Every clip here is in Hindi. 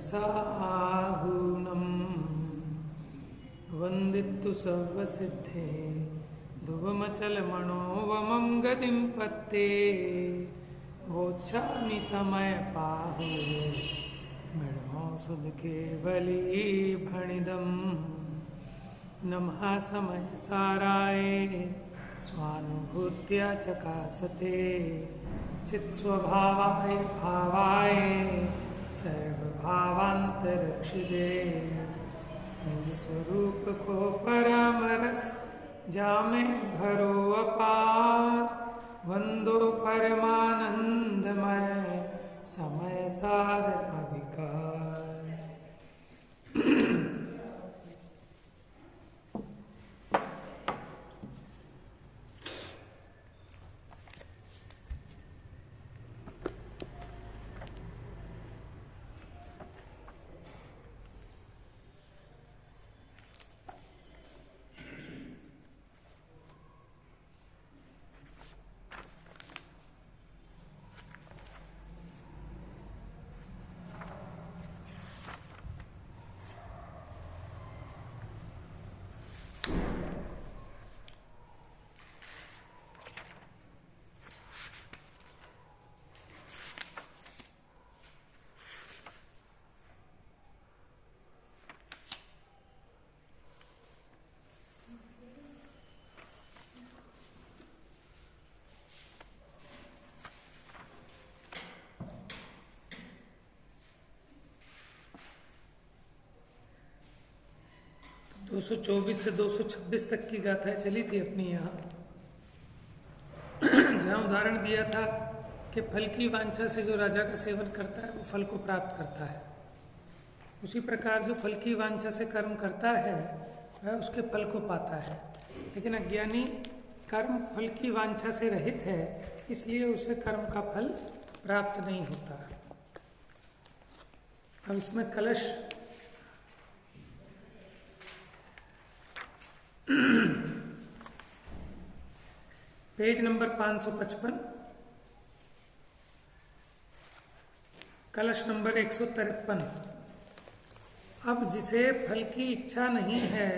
साहूनम वंदितु सर्वसिद्धे ध्रुवमचल मनोवमं गतिं पत्ते वोच्छामि समय पाहु मृणमौसुध केवली भणिदं नमः समय साराय स्वानुभूत्या चकासते चित्स्वभावाय भावाय सर्वभावांतरक्षिदे निज स्वरूप को परमरस जामे भरो अपार वंदो परमानंदमय समय सार अविकार। दो 224 से 226 तक की गाथाएं चली थी अपनी यहाँ, जहाँ उदाहरण दिया था कि फल की वांछा से जो राजा का सेवन करता है वो फल को प्राप्त करता है। उसी प्रकार जो फल की वांछा से कर्म करता है वह उसके फल को पाता है, लेकिन अज्ञानी कर्म फल की वांछा से रहित है, इसलिए उसे कर्म का फल प्राप्त नहीं होता। अब इसमें कलश पेज नंबर 555, कलश नंबर 153। अब जिसे फल की इच्छा नहीं है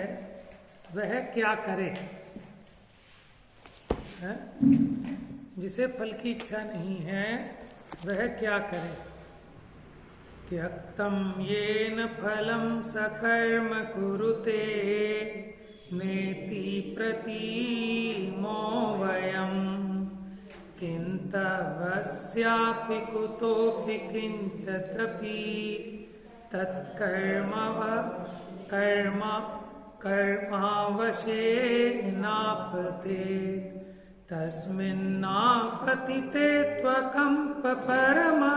वह क्या करे? है? जिसे फल की इच्छा नहीं है वह क्या करे? त्यक्तम येन फलम सकर्म कुरुते नेति प्रतीमो वयं किन्तवस्यापि कुतोऽपि किंचिदपि कर्मावशेनापतेत् तस्मिन्नापतिते त्वकम्प परमा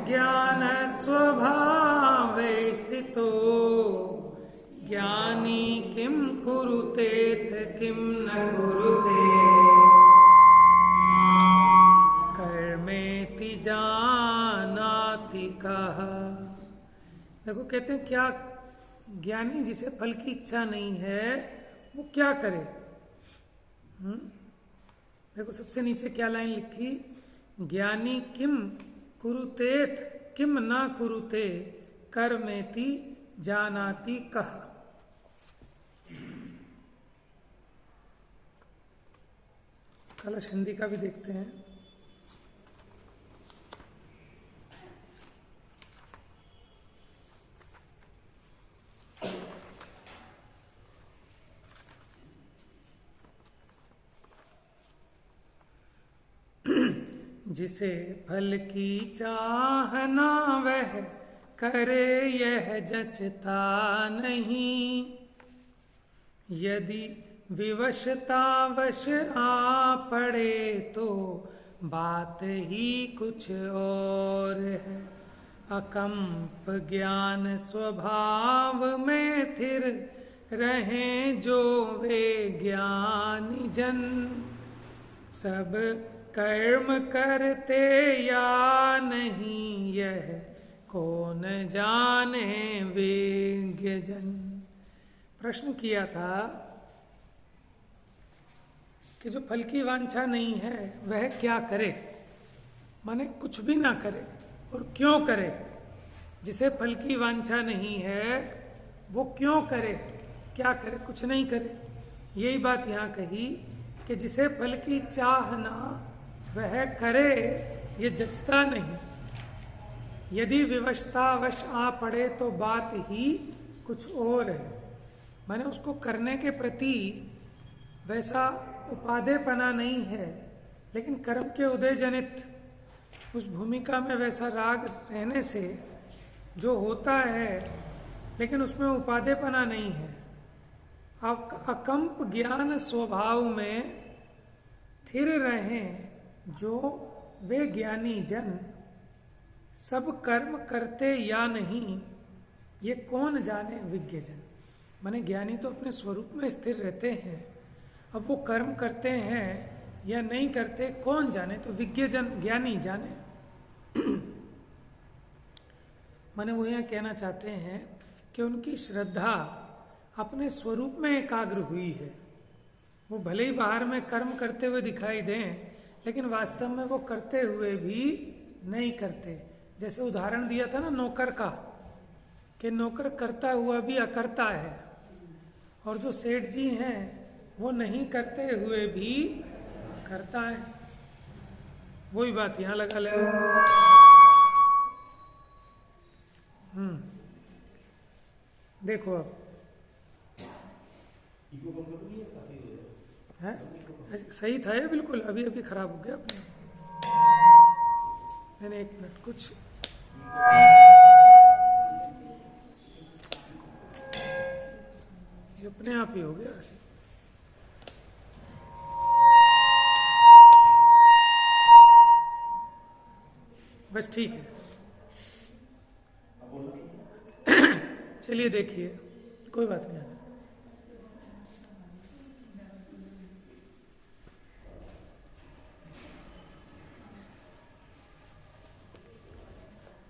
ज्ञानस्वभावे स्थितो ज्ञानी किम कुरुतेत किम न कुरुते कर्मेति जानाति कः। देखो कहते हैं क्या ज्ञानी जिसे फल की इच्छा नहीं है वो क्या करे? देखो सबसे नीचे क्या लाइन लिखी, ज्ञानी किम कुरुतेत किम न कुरुते कर्मेति जानाति कः। कलश हिंदी का भी देखते हैं। जिसे फल की चाहना वह करे यह जचता नहीं, यदि विवशतावश आ पड़े तो बात ही कुछ और है। अकंप ज्ञान स्वभाव में थिर रहे जो वे ज्ञानी जन, सब कर्म करते या नहीं यह कौन जाने विज्ञ जन। प्रश्न किया था कि जो फल की वांछा नहीं है वह क्या करे, माने कुछ भी ना करे, और क्यों करे? जिसे फल की वांछा नहीं है वो क्यों करे, क्या करे, कुछ नहीं करे। यही बात यहाँ कही कि जिसे फल की चाह ना वह करे, ये जचता नहीं। यदि विवशतावश आ पड़े तो बात ही कुछ और है। माने उसको करने के प्रति वैसा उपादेयपना नहीं है, लेकिन कर्म के उदय जनित उस भूमिका में वैसा राग रहने से जो होता है, लेकिन उसमें उपादेयपना नहीं है। अकंप ज्ञान स्वभाव में स्थिर रहें जो वे ज्ञानी जन, सब कर्म करते या नहीं ये कौन जाने विज्ञ जन। माने ज्ञानी तो अपने स्वरूप में स्थिर रहते हैं, अब वो कर्म करते हैं या नहीं करते कौन जाने, तो विज्ञ जन ज्ञानी जाने। माने वो यहाँ कहना चाहते हैं कि उनकी श्रद्धा अपने स्वरूप में एकाग्र हुई है। वो भले ही बाहर में कर्म करते हुए दिखाई दें, लेकिन वास्तव में वो करते हुए भी नहीं करते। जैसे उदाहरण दिया था ना नौकर का, कि नौकर करता हुआ भी अकर्ता है, और जो सेठ जी हैं वो नहीं करते हुए भी करता है। वही बात यहां लगा ले। देखो अब है सही था ये, बिल्कुल अभी अभी खराब हो गया अपने। मैंने एक मिनट कुछ ये अपने आप ही हो गया ऐसे। बस ठीक है। चलिए देखिए, कोई बात नहीं।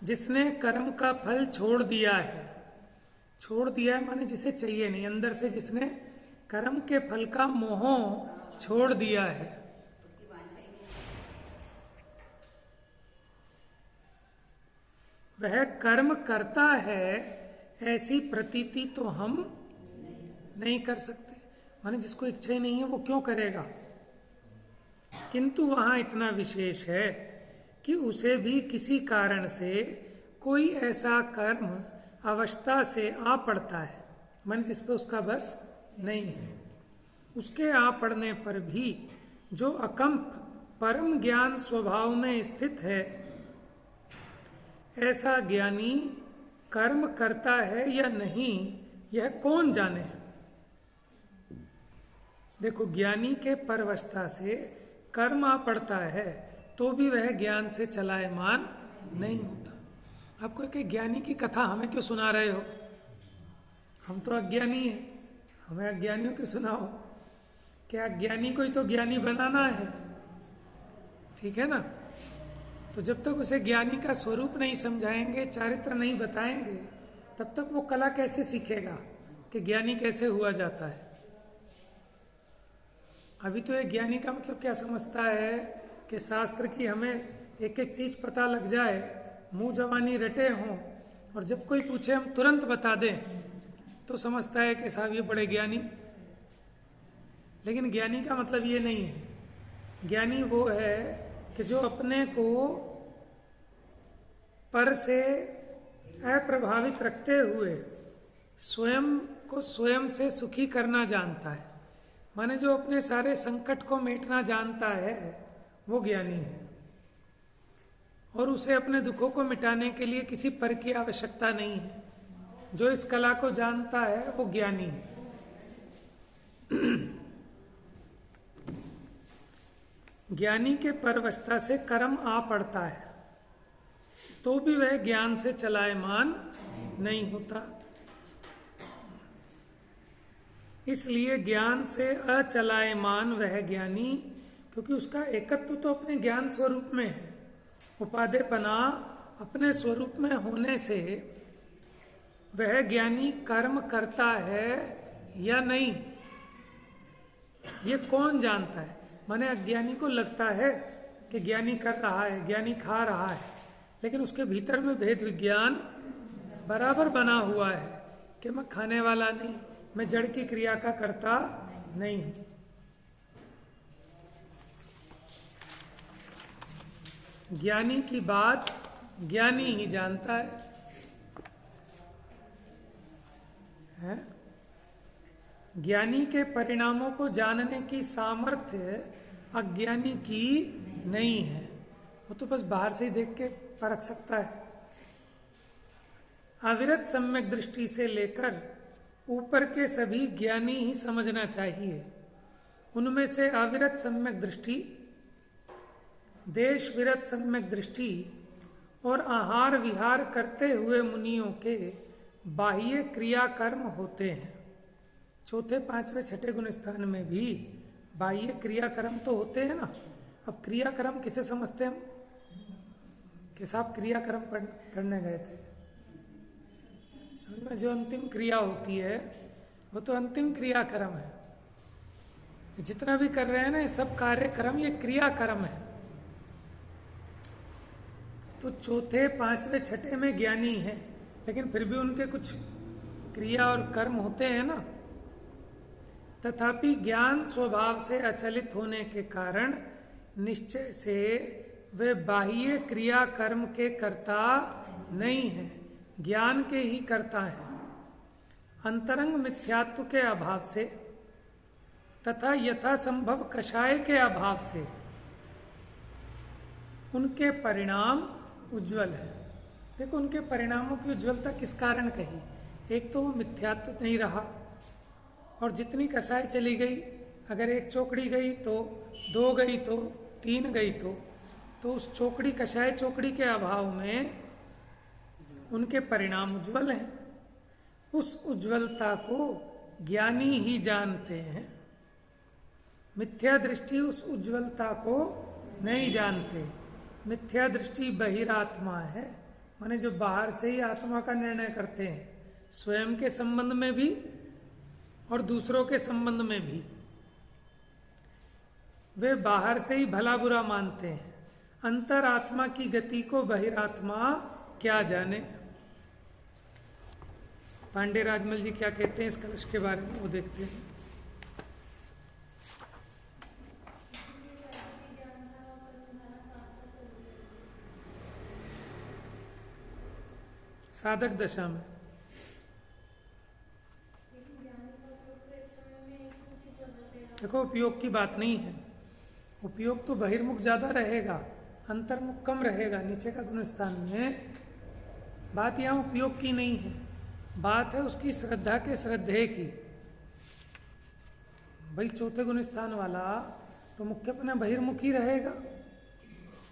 जिसने कर्म का फल छोड़ दिया है, छोड़ दिया है माने जिसे चाहिए नहीं, अंदर से जिसने कर्म के फल का मोह छोड़ दिया है, वह कर्म करता है ऐसी प्रतीति तो हम नहीं कर सकते। माने जिसको इच्छा ही नहीं है वो क्यों करेगा। किंतु वहां इतना विशेष है कि उसे भी किसी कारण से कोई ऐसा कर्म अवस्था से आ पड़ता है, माने जिस पर उसका बस नहीं है। उसके आ पड़ने पर भी जो अकंप परम ज्ञान स्वभाव में स्थित है, ऐसा ज्ञानी कर्म करता है या नहीं यह कौन जाने। देखो, ज्ञानी के परवशता से कर्म आ पड़ता है तो भी वह ज्ञान से चलायमान नहीं होता। आपको एक ज्ञानी की कथा हमें क्यों सुना रहे हो? हम तो अज्ञानी हैं, हमें अज्ञानियों की सुनाओ। क्या ज्ञानी को ही तो ज्ञानी बनाना है, ठीक है ना। तो जब तक उसे ज्ञानी का स्वरूप नहीं समझाएंगे, चारित्र नहीं बताएंगे, तब तक वो कला कैसे सीखेगा कि ज्ञानी कैसे हुआ जाता है। अभी तो एक ज्ञानी का मतलब क्या समझता है कि शास्त्र की हमें एक एक चीज पता लग जाए, मुंह जवानी रटे हों, और जब कोई पूछे हम तुरंत बता दें, तो समझता है कि साहब ये बड़े ज्ञानी। लेकिन ज्ञानी का मतलब ये नहीं है। ज्ञानी वो है कि जो अपने को पर से अप्रभावित रखते हुए स्वयं को स्वयं से सुखी करना जानता है। माने जो अपने सारे संकट को मेटना जानता है वो ज्ञानी है, और उसे अपने दुखों को मिटाने के लिए किसी पर की आवश्यकता नहीं है। जो इस कला को जानता है वो ज्ञानी है। ज्ञानी के परवशता से कर्म आ पड़ता है तो भी वह ज्ञान से चलायमान नहीं होता। इसलिए ज्ञान से अचलायमान वह ज्ञानी, क्योंकि उसका एकत्व तो अपने ज्ञान स्वरूप में है, उपादेयपना अपने स्वरूप में होने से वह ज्ञानी कर्म करता है या नहीं ये कौन जानता है। माने अज्ञानी को लगता है कि ज्ञानी कर रहा है, ज्ञानी खा रहा है, लेकिन उसके भीतर में भेद विज्ञान बराबर बना हुआ है कि मैं खाने वाला नहीं, मैं जड़ की क्रिया का कर्ता नहीं हूं। ज्ञानी की बात ज्ञानी ही जानता है? ज्ञानी के परिणामों को जानने की सामर्थ्य अज्ञानी की नहीं है। वो तो बस बाहर से ही देख के परख सकता है। अविरत सम्यक दृष्टि से लेकर ऊपर के सभी ज्ञानी ही समझना चाहिए। उनमें से अविरत सम्यक दृष्टि, देश विरत सम्यक दृष्टि और आहार विहार करते हुए मुनियों के बाह्य क्रियाकर्म होते हैं। चौथे, पांचवें, छठे गुण स्थान में भी बाह्य क्रियाकर्म तो होते हैं ना। अब क्रियाकर्म किसे समझते हैं हम? कि साहब क्रियाकर्म पढ़ने गए थे, समझ में जो अंतिम क्रिया होती है वो तो अंतिम क्रियाकर्म है। जितना भी कर रहे हैं ना ये सब कार्यक्रम, ये क्रियाकर्म है। तो चौथे, पांचवें, छठे में ज्ञानी है, लेकिन फिर भी उनके कुछ क्रिया और कर्म होते हैं ना। तथापि ज्ञान स्वभाव से अचलित होने के कारण निश्चय से वे बाह्य क्रिया कर्म के कर्ता नहीं है, ज्ञान के ही कर्ता हैं। अंतरंग मिथ्यात्व के अभाव से तथा यथासंभव कषाय के अभाव से उनके परिणाम उज्जवल है। देखो उनके परिणामों की उज्ज्वलता किस कारण कही? एक तो वो मिथ्यात्व नहीं रहा, और जितनी कसाई चली गई, अगर एक चौकड़ी गई तो दो गई तो तीन गई तो उस चौकड़ी, कसाई चौकड़ी के अभाव में उनके परिणाम उज्जवल हैं। उस उज्जवलता को ज्ञानी ही जानते हैं। मिथ्या दृष्टि उस उज्जवलता को नहीं जानते। मिथ्या दृष्टि बहिरात्मा है, माने जो बाहर से ही आत्मा का निर्णय करते हैं, स्वयं के संबंध में भी और दूसरों के संबंध में भी। वे बाहर से ही भला बुरा मानते हैं। अंतरात्मा की गति को बहिरात्मा क्या जाने। पांडे राजमल जी क्या कहते हैं इस कलश के बारे में, वो देखते हैं। साधक दशा में देखो उपयोग की बात नहीं है। उपयोग तो बहिर्मुख ज्यादा रहेगा, अंतर्मुख कम रहेगा। नीचे का गुण स्थान में बात यहाँ उपयोग की नहीं है, बात है उसकी श्रद्धा के श्रद्धेय की। भाई चौथे गुण स्थान वाला तो मुख्यपन बहिर्मुखी रहेगा,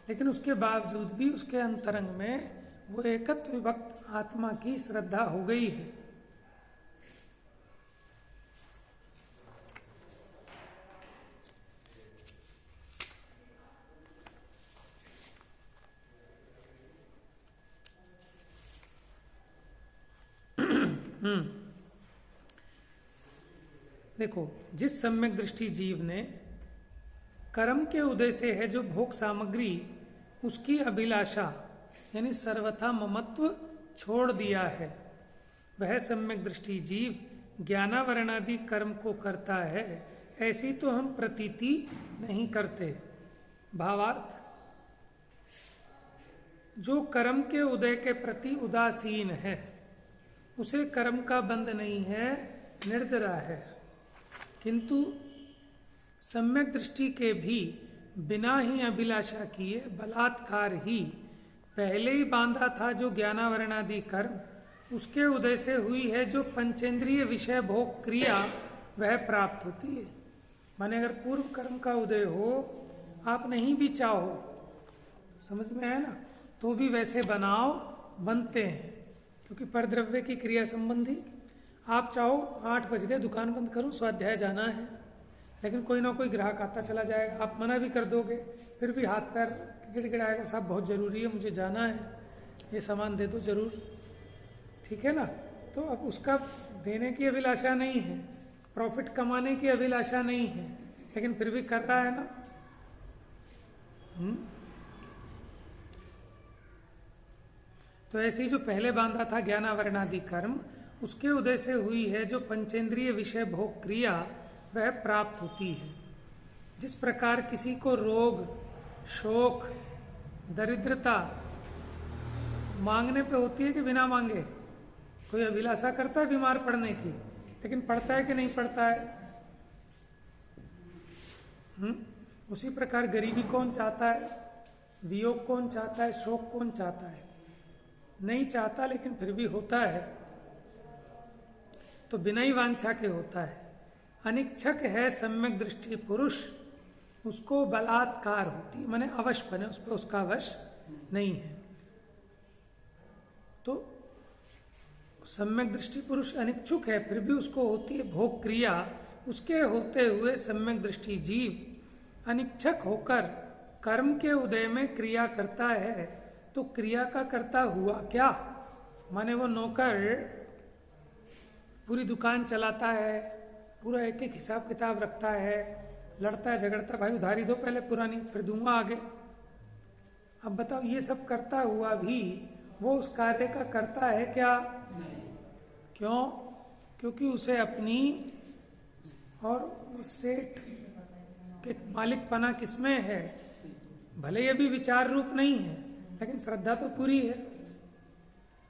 लेकिन उसके बावजूद भी उसके अंतरंग में वो एकत्व विभक्त आत्मा की श्रद्धा हो गई है। देखो, जिस सम्यक दृष्टि जीव ने कर्म के उदय से है जो भोग सामग्री, उसकी अभिलाषा यानी सर्वथा ममत्व छोड़ दिया है, वह सम्यक दृष्टि जीव ज्ञानावरणादि कर्म को करता है, ऐसी तो हम प्रतीति नहीं करते। भावार्थ, जो कर्म के उदय के प्रति उदासीन है उसे कर्म का बंध नहीं है, निर्जरा है। किंतु सम्यक दृष्टि के भी बिना ही अभिलाषा किए बलात्कार ही पहले ही बांधा था जो ज्ञानावरणादि कर्म, उसके उदय से हुई है जो पंचेंद्रिय विषय भोग क्रिया, वह प्राप्त होती है। माने अगर पूर्व कर्म का उदय हो, आप नहीं भी चाहो, समझ में है ना, तो भी वैसे बनाव बनते हैं, क्योंकि परद्रव्य की क्रिया संबंधी। आप चाहो 8 बज गए दुकान बंद करो, स्वाध्याय जाना है, लेकिन कोई ना कोई ग्राहक आता चला जाएगा, आप मना भी कर दोगे, फिर भी हाथ पैर गिड़गिड़ाएगा, साहब बहुत जरूरी है, मुझे जाना है, ये सामान दे दो जरूर, ठीक है ना। तो अब उसका देने की अभिलाषा नहीं है, प्रॉफिट कमाने की अभिलाषा नहीं है, लेकिन फिर भी कर रहा है ना। तो ऐसे ही जो पहले बांधा था ज्ञानावरणादि कर्म, उसके उदय से हुई है जो पंचेंद्रिय विषय भोग क्रिया, वह प्राप्त होती है। जिस प्रकार किसी को रोग, शोक, दरिद्रता मांगने पे होती है कि बिना मांगे? कोई अभिलाषा करता है बीमार पड़ने की, लेकिन पड़ता है कि नहीं पड़ता है? उसी प्रकार गरीबी कौन चाहता है, वियोग कौन चाहता है, शोक कौन चाहता है? नहीं चाहता, लेकिन फिर भी होता है, तो बिना ही वांछा के होता है। अनिच्छक है सम्यक दृष्टि पुरुष, उसको बलात्कार होती, माने अवश बने, उस पर उसका वश नहीं है। तो सम्यक दृष्टि पुरुष अनिच्छुक है, फिर भी उसको होती है भोग क्रिया। उसके होते हुए सम्यक दृष्टि जीव अनिच्छक होकर कर्म के उदय में क्रिया करता है, तो क्रिया का करता हुआ क्या? माने वो नौकर पूरी दुकान चलाता है, पूरा एक एक हिसाब किताब रखता है, लड़ता है झगड़ता, भाई उधारी दो पहले पुरानी, फिर दूंगा आगे। अब बताओ, ये सब करता हुआ भी वो उस कार्य का करता है क्या? क्यों? क्योंकि उसे अपनी और सेठ के मालिकपना किसमें है? भले ये भी विचार रूप नहीं है, लेकिन श्रद्धा तो पूरी है।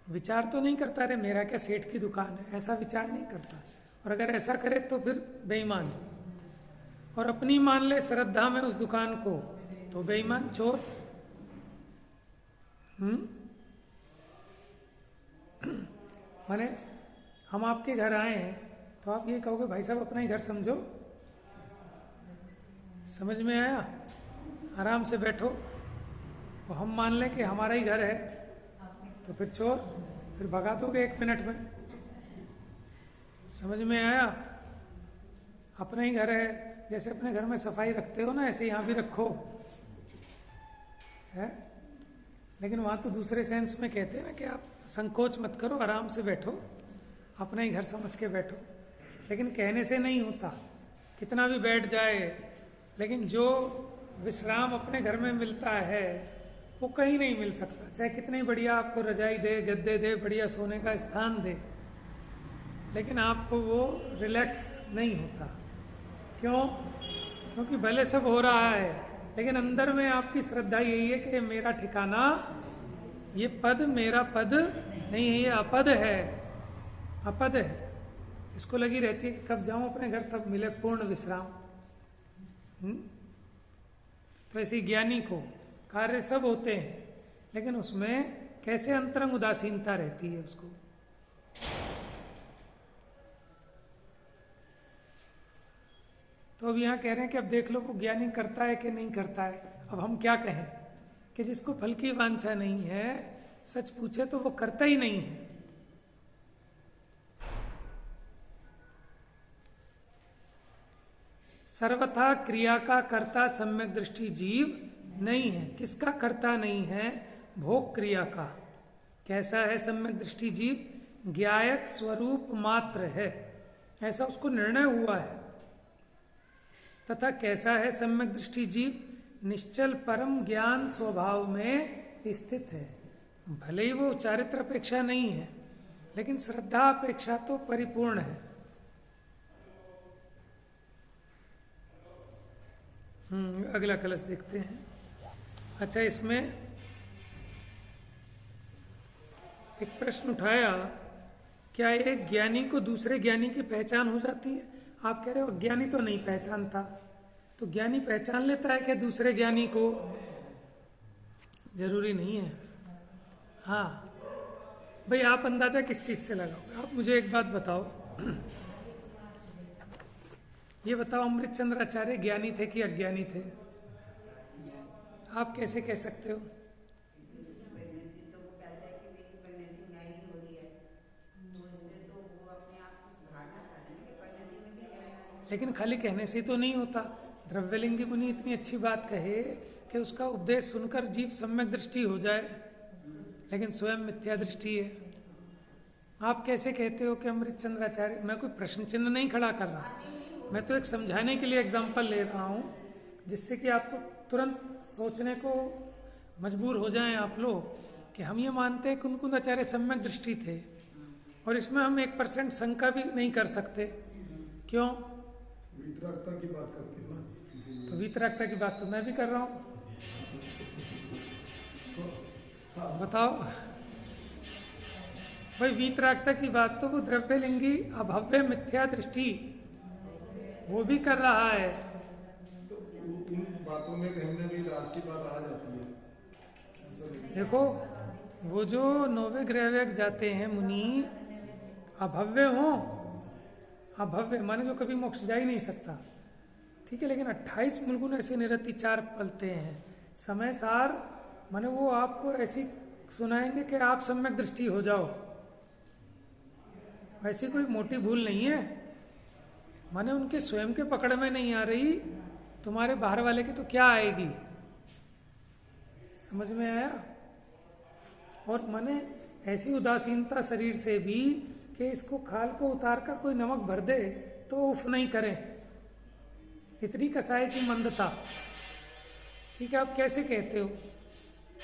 विचार तो नहीं करता रे मेरा क्या सेठ की दुकान है, ऐसा विचार नहीं करता। और अगर ऐसा करे तो फिर बेईमान, और अपनी मान ले श्रद्धा में उस दुकान को, तो बेईमान, चोर। माने हम आपके घर आए तो आप ये कहोगे भाई साहब अपना ही घर समझो, समझ में आया? आराम से बैठो। तो हम मान लें कि हमारा ही घर है, तो फिर चोर, फिर भगा दोगे 1 मिनट में। समझ में आया? अपना ही घर है, जैसे अपने घर में सफाई रखते हो ना, ऐसे यहाँ भी रखो है। लेकिन वहां तो दूसरे सेंस में कहते हैं ना कि आप संकोच मत करो, आराम से बैठो, अपना ही घर समझ के बैठो। लेकिन कहने से नहीं होता, कितना भी बैठ जाए, लेकिन जो विश्राम अपने घर में मिलता है वो कहीं नहीं मिल सकता। चाहे कितनी बढ़िया आपको रजाई दे, गद्दे दे, बढ़िया सोने का स्थान दे, लेकिन आपको वो रिलैक्स नहीं होता। क्यों? क्योंकि भले सब हो रहा है, लेकिन अंदर में आपकी श्रद्धा यही है कि मेरा ठिकाना, ये पद मेरा पद नहीं है, ये अपद है, अपद है। इसको लगी रहती है कि कब जाऊं अपने घर, तब मिले पूर्ण विश्राम। तो ऐसे ज्ञानी को कार्य सब होते हैं, लेकिन उसमें कैसे अंतरंग उदासीनता रहती है उसको। तो अब यहाँ कह रहे हैं कि अब देख लो वो ज्ञानी करता है कि नहीं करता है। अब हम क्या कहें कि जिसको फल की वांछा नहीं है, सच पूछे तो वो करता ही नहीं है। सर्वथा क्रिया का कर्ता सम्यक दृष्टि जीव नहीं है। किसका कर्ता नहीं है? भोग क्रिया का। कैसा है सम्यक दृष्टि जीव? ज्ञायक स्वरूप मात्र है, ऐसा उसको निर्णय हुआ है। तथा कैसा है सम्यक दृष्टि जीव? निश्चल परम ज्ञान स्वभाव में स्थित है। भले ही वो चारित्र अपेक्षा नहीं है, लेकिन श्रद्धा अपेक्षा तो परिपूर्ण है। अगला कलश देखते हैं। अच्छा, इसमें एक प्रश्न उठाया, क्या एक ज्ञानी को दूसरे ज्ञानी की पहचान हो जाती है? आप कह रहे हो ज्ञानी तो नहीं पहचानता, तो ज्ञानी पहचान लेता है क्या दूसरे ज्ञानी को? जरूरी नहीं है। हाँ भाई, आप अंदाजा किस चीज से लगाओगे? आप मुझे एक बात बताओ, ये बताओ, अमृतचंद्र आचार्य ज्ञानी थे कि अज्ञानी थे? आप कैसे कह सकते हो? लेकिन खाली कहने से तो नहीं होता। द्रव्यलिंगी मुनि इतनी अच्छी बात कहे कि उसका उपदेश सुनकर जीव सम्यक दृष्टि हो जाए, लेकिन स्वयं मिथ्या दृष्टि है। आप कैसे कहते हो कि अमृतचंद्र आचार्य? मैं कोई प्रश्न चिन्ह नहीं खड़ा कर रहा, मैं तो एक समझाने के लिए एग्जाम्पल ले रहा हूं, जिससे कि आपको तुरंत सोचने को मजबूर हो जाएं आप लोग कि हम ये मानते हैं कुनकुन आचार्य सम्यक दृष्टि थे, और इसमें हम 1% शंका भी नहीं कर सकते। क्यों? वीतरागता की बात करते हैं ना, इसीलिए। तो वीतरागता की बात तो मैं भी कर रहा हूँ। बताओ भाई, वीतरागता की बात तो वो द्रव्यलिंगी अभव्य मिथ्या दृष्टि वो भी कर रहा है। तो उन बातों में कहीं ना कहीं राग की बात आ जाती है। देखो, वो जो 9वें ग्रह जाते हैं मुनि, अभव्य हो, अभव्य माने जो कभी मोक्ष जा ही नहीं सकता, ठीक है, लेकिन 28 मुलगुण ऐसे निरतिचार पलते हैं समय सार, माने वो आपको ऐसी सुनाएंगे कि आप सम्यक दृष्टि हो जाओ। ऐसी कोई मोटी भूल नहीं है, माने उनके स्वयं के पकड़ में नहीं आ रही, तुम्हारे बाहर वाले की तो क्या आएगी। समझ में आया? और माने ऐसी उदासीनता शरीर से भी कि इसको खाल को उतार कर कोई नमक भर दे तो उफ नहीं करे, इतनी कसाई की मंदता। ठीक है, आप कैसे कहते हो?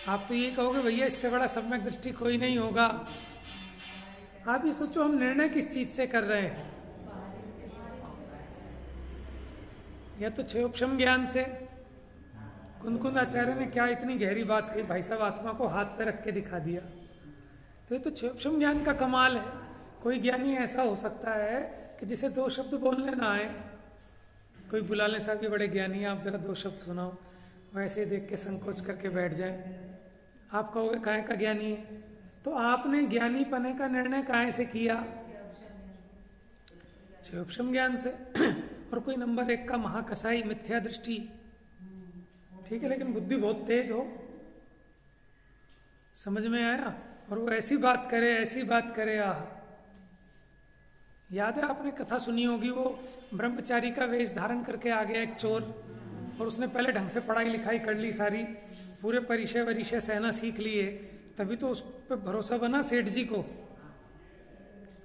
आप तो ये कहोगे भैया इससे बड़ा सम्यक दृष्टि कोई नहीं होगा। आप ये सोचो, हम निर्णय किस चीज से कर रहे हैं? या तो क्षयोपशम ज्ञान से। कुनकुन आचार्य ने क्या इतनी गहरी बात कही, भाई साहब आत्मा को हाथ पे रख के दिखा दिया। तो ये तो क्षयोपशम ज्ञान का कमाल है। कोई ज्ञानी ऐसा हो सकता है कि जिसे 2 शब्द बोलने ना आए, कोई बुला ले, साहब ये बड़े ज्ञानी है, आप जरा 2 शब्द सुनाओ, वैसे देख के संकोच करके बैठ जाए। आप कहोगे काहे का ज्ञानी है? तो आपने ज्ञानी पने का निर्णय काहे से किया? क्षयोपशम ज्ञान से। और कोई नंबर 1 का महाकसाई मिथ्या दृष्टि, ठीक है, लेकिन बुद्धि बहुत तेज हो। समझ में आया? और वो ऐसी बात करे, ऐसी बात करे, याद है आपने कथा सुनी होगी, वो ब्रह्मचारी का वेश धारण करके आ गया एक चोर, और उसने पहले ढंग से पढ़ाई लिखाई कर ली सारी, पूरे परिचय वरिचय सहना सीख लिए, तभी तो उस पर भरोसा बना सेठ जी को।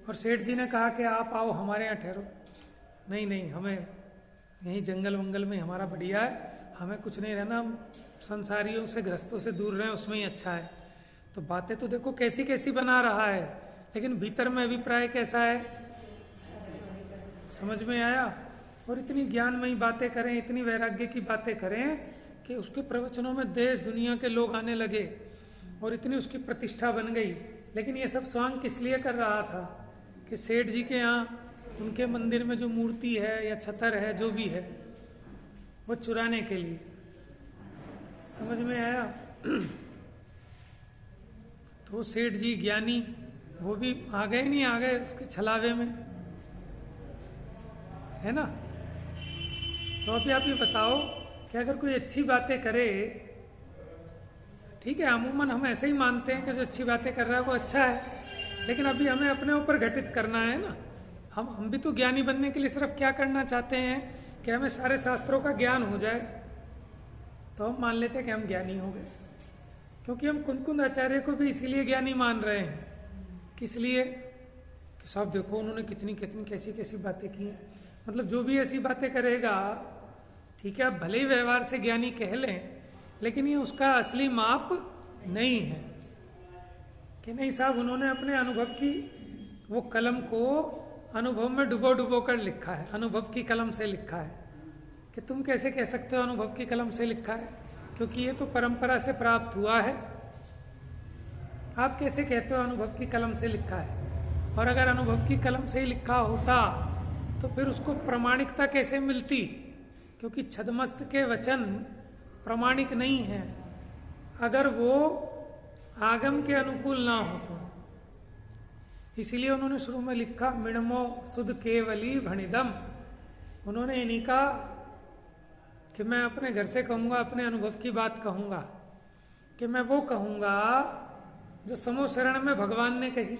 और सेठ जी ने कहा कि आप आओ हमारे यहाँ ठहरो। नहीं नहीं, हमें यहीं जंगल वंगल में हमारा बढ़िया है, हमें कुछ नहीं रहना, हम संसारियों से गृहस्थों से दूर रहें, उसमें ही अच्छा है। तो बातें तो देखो कैसी कैसी बना रहा है, लेकिन भीतर में अभिप्राय कैसा है? समझ में आया? और इतनी ज्ञानमयी बातें करें, इतनी वैराग्य की बातें करें कि उसके प्रवचनों में देश दुनिया के लोग आने लगे और इतनी उसकी प्रतिष्ठा बन गई। लेकिन ये सब स्वांग किस लिए कर रहा था? कि सेठ जी के यहाँ उनके मंदिर में जो मूर्ति है या छतर है, जो भी है, वो चुराने के लिए। समझ में आया? तो सेठ जी ज्ञानी, वो भी आ गए, नहीं आ गए उसके छलावे में, है ना? तो अभी आप ये बताओ कि अगर कोई अच्छी बातें करे, ठीक है, अमूमन हम ऐसे ही मानते हैं कि जो अच्छी बातें कर रहा है वो अच्छा है, लेकिन अभी हमें अपने ऊपर घटित करना है ना। हम भी तो ज्ञानी बनने के लिए सिर्फ क्या करना चाहते हैं कि हमें सारे शास्त्रों का ज्ञान हो जाए, तो हम मान लेते हैं कि हम ज्ञानी हो गए। क्योंकि हम कुनकुन आचार्य को भी इसीलिए ज्ञानी मान रहे हैं। किस लिए? कि साहब देखो उन्होंने कितनी कितनी कैसी कैसी बातें की हैं। मतलब जो भी ऐसी बातें करेगा, ठीक है, आप भले ही व्यवहार से ज्ञानी कह लें, लेकिन ये उसका असली माप नहीं है। कि नहीं साहब, उन्होंने अपने अनुभव की वो कलम को अनुभव में डुबो डुबो कर लिखा है, अनुभव की कलम से लिखा है। कि तुम कैसे कह सकते हो अनुभव की कलम से लिखा है? क्योंकि ये तो परंपरा से प्राप्त हुआ है। आप कैसे कहते हो अनुभव की कलम से लिखा है? और अगर अनुभव की कलम से ही लिखा होता तो फिर उसको प्रामाणिकता कैसे मिलती? क्योंकि छदमस्त के वचन प्रामाणिक नहीं है अगर वो आगम के अनुकूल ना हो तो। इसलिए उन्होंने शुरू में लिखा मिणमो सुध केवली भणिदम। उन्होंने ये नहीं कहा कि मैं अपने घर से कहूंगा, अपने अनुभव की बात कहूंगा, कि मैं वो कहूंगा जो समो शरण में भगवान ने कही,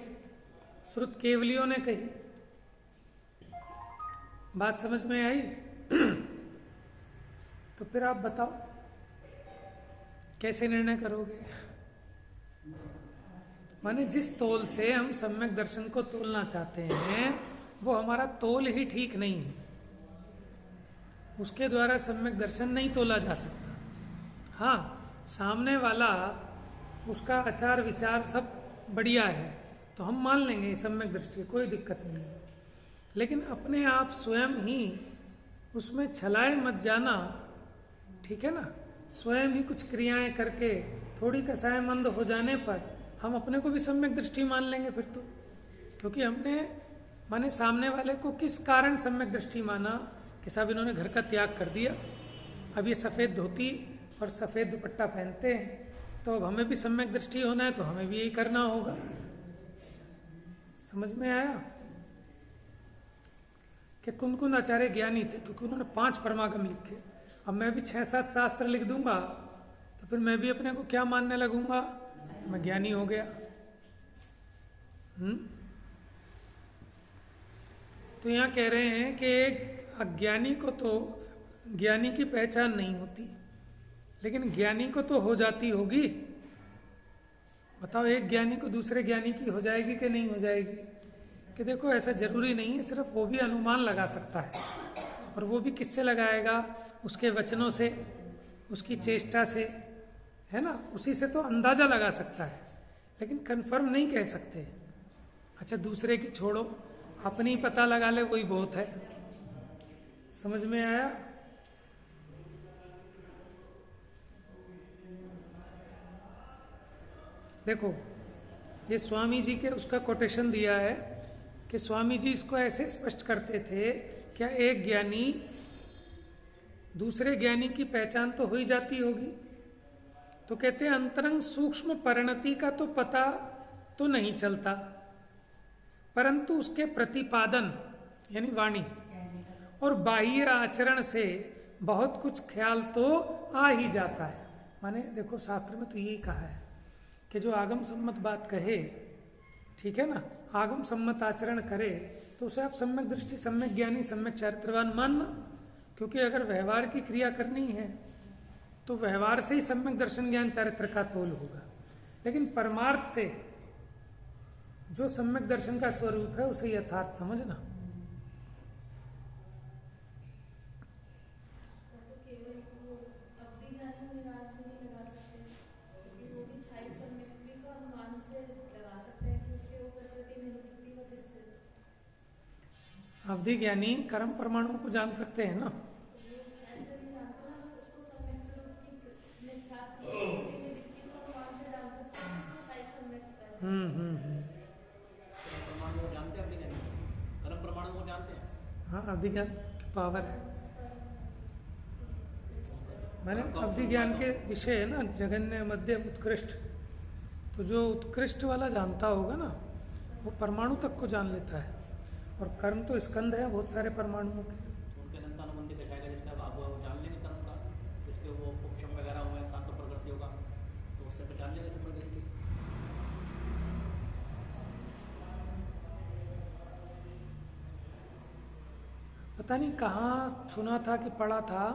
श्रुत केवलियों ने कही। बात समझ में आई? तो फिर आप बताओ कैसे निर्णय करोगे? माने जिस तोल से हम सम्यक दर्शन को तोलना चाहते हैं वो हमारा तोल ही ठीक नहीं है, उसके द्वारा सम्यक दर्शन नहीं तोला जा सकता। हाँ, सामने वाला उसका आचार विचार सब बढ़िया है, तो हम मान लेंगे सम्यक दृष्टि, कोई दिक्कत नहीं है। लेकिन अपने आप स्वयं ही उसमें छलाए मत जाना, ठीक है ना। स्वयं ही कुछ क्रियाएं करके थोड़ी कसायमंद हो जाने पर हम अपने को भी सम्यक दृष्टि मान लेंगे फिर तो, क्योंकि हमने माने सामने वाले को किस कारण सम्यक दृष्टि माना कि साहब इन्होंने घर का त्याग कर दिया, अब ये सफ़ेद धोती और सफ़ेद दुपट्टा पहनते हैं, तो अब हमें भी सम्यक दृष्टि होना है तो हमें भी यही करना होगा। समझ में आया कि कुन आचार्य ज्ञानी थे क्योंकि उन्होंने 5 परमागम लिखे। अब मैं भी 6-7 शास्त्र लिख दूंगा तो फिर मैं भी अपने को क्या मानने लगूंगा, मैं ज्ञानी हो गया। तो यहाँ कह रहे हैं कि एक अज्ञानी को तो ज्ञानी की पहचान नहीं होती, लेकिन ज्ञानी को तो हो जाती होगी। बताओ, एक ज्ञानी को दूसरे ज्ञानी की हो जाएगी कि नहीं हो जाएगी? कि देखो ऐसा जरूरी नहीं है, सिर्फ वो भी अनुमान लगा सकता है, और वो भी किससे लगाएगा? उसके वचनों से, उसकी चेष्टा से, है ना, उसी से तो अंदाजा लगा सकता है, लेकिन कंफर्म नहीं कह सकते। अच्छा, दूसरे की छोड़ो, अपनी पता लगा ले, वही बहुत है। समझ में आया? देखो, ये स्वामी जी के उसका कोटेशन दिया है कि स्वामी जी इसको ऐसे स्पष्ट करते थे, क्या एक ज्ञानी दूसरे ज्ञानी की पहचान तो हो ही जाती होगी, तो कहते हैं अंतरंग सूक्ष्म परिणति का तो पता तो नहीं चलता, परंतु उसके प्रतिपादन यानी वाणी और बाह्य आचरण से बहुत कुछ ख्याल तो आ ही जाता है। माने देखो, शास्त्र में तो यही कहा है कि जो आगम सम्मत बात कहे, ठीक है ना, आगम सम्मत आचरण करे, तो उसे आप सम्यक दृष्टि, सम्यक ज्ञानी, सम्यक चारित्रवान मानना। क्योंकि अगर व्यवहार की क्रिया करनी है तो व्यवहार से ही सम्यक दर्शन ज्ञान चारित्र का तोल होगा, लेकिन परमार्थ से जो सम्यक दर्शन का स्वरूप है उसे यथार्थ समझना। अवधि ज्ञानी कर्म परमाणुओं को जान सकते हैं ना। हाँ, अवधि ज्ञान की पावर है। मैंने अवधि ज्ञान के विषय है ना, जगन्य, मध्यम, उत्कृष्ट, तो जो उत्कृष्ट वाला जानता होगा ना, वो परमाणु तक को जान लेता है। और कर्म तो स्कंद है बहुत सारे परमाणुओं के। उनके अनंतानुबंधी का जाएगा, जिसका आप वो जान लेंगे कर्म का, जिसके वो उपशम वगैरह हुए हैं, शांत प्रकृति होगा, तो उससे पहचान लेंगे सब दृष्टि। पता नहीं कहाँ सुना था कि पढ़ा था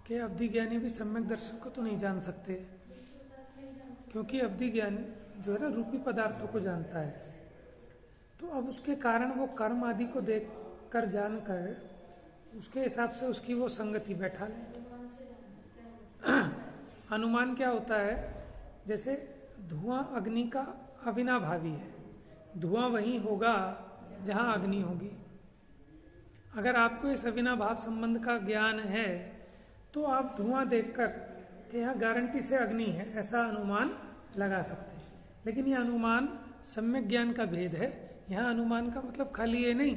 कि अवधि ज्ञानी भी सम्यक दर्शन को तो नहीं जान सकते, क्योंकि अवधि ज्ञान जो है ना रूपी पदार्थों को जानता है, तो अब उसके कारण वो कर्म आदि को देख कर जान कर उसके हिसाब से उसकी वो संगति बैठा ले। अनुमान क्या होता है? जैसे धुआं अग्नि का अविनाभावी है, धुआं वहीं होगा जहां अग्नि होगी। अगर आपको इस अविनाभाव संबंध का ज्ञान है तो आप धुआं देखकर कि यहाँ गारंटी से अग्नि है ऐसा अनुमान लगा सकते हैं। लेकिन यह अनुमान सम्यक ज्ञान का भेद है। यहाँ अनुमान का मतलब खाली ये नहीं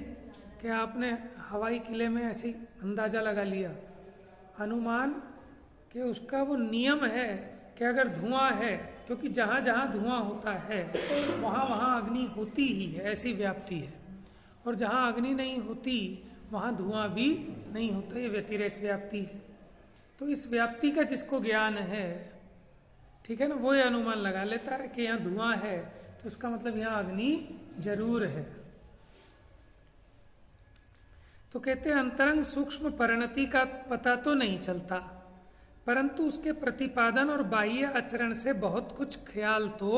कि आपने हवाई किले में ऐसी अंदाजा लगा लिया। अनुमान कि उसका वो नियम है कि अगर धुआं है, क्योंकि जहाँ जहाँ धुआं होता है वहाँ वहाँ अग्नि होती ही है, ऐसी व्याप्ति है, और जहाँ अग्नि नहीं होती वहाँ धुआं भी नहीं होता, ये व्यतिरेक व्याप्ति है। तो इस व्याप्ति का जिसको ज्ञान है, ठीक है ना, वो ये अनुमान लगा लेता है कि यहाँ धुआं है तो उसका मतलब यहाँ अग्नि जरूर है। तो कहते हैं अंतरंग सूक्ष्म परिणति का पता तो नहीं चलता, परंतु उसके प्रतिपादन और बाह्य आचरण से बहुत कुछ ख्याल तो